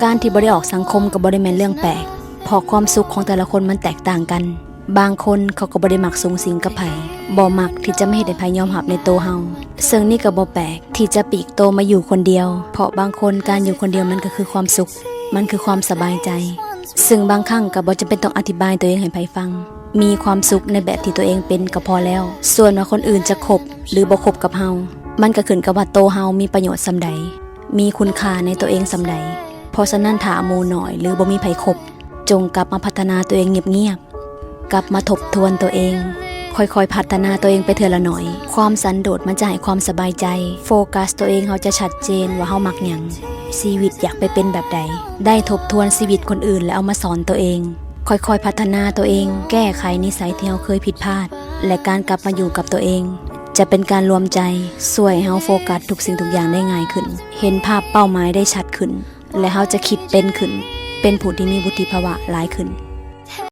การที่บ่ได้ออกสังคมก็บ่ได้แม่นเรื่องแปลกเพราะความสุขของแต่ละคนมันแตกต่างกันบางคนเขาก็บ่ได้มักสูงสิงกับไผบ่มักที่จะไม่เฮ็ดให้ไผยอมรับในตัวเฮาซึ่งนี่ก็บ่แปลกที่จะปลีกตัวมาอยู่คนเดียวเพราะบางคนการอยู่คนเดียวมันก็คือความสุขมันคือความสบายใจซึ่งบางครั้งก็บ่จำเป็นต้องอธิบายตัวเองให้ไผฟังมีความสุขในแบบที่ตัวเองเป็นก็พอแล้วส่วนว่าคนอื่นจะคบหรือบ่คบกับเฮามันก็ขึ้นกับว่าตัวเฮามีประโยชน์ส่ำใดมีคุณค่าในตัวเองส่ำใดเพราะฉะนั้นถ้าหมู่น้อยหรือบ่มีไผคบจงกลับมาพัฒนาตัวเองเงียบๆกลับมาทบทวนตัวเองค่อยๆพัฒนาตัวเองไปเทื่อละหน่อยความสันโดษมันจะให้ความสบายใจโฟกัสตัวเองเขาจะชัดเจนว่าเฮามักหยังชีวิตอยากไปเป็นแบบใดได้ทบทวนชีวิตคนอื่นแล้วเอามาสอนตัวเองค่อยๆพัฒนาตัวเองแก้ไขนิสัยที่เฮาเคยผิดพลาดและการกลับมาอยู่กับตัวเองจะเป็นการรวมใจช่วยให้เฮาโฟกัสทุกสิ่งทุกอย่างได้ง่ายขึ้นเห็นภาพเป้าหมายได้ชัดขึ้นและเฮาจะคิดเป็นขึ้นเป็นผู้ที่มีวุฒิภาวะหลายขึ้น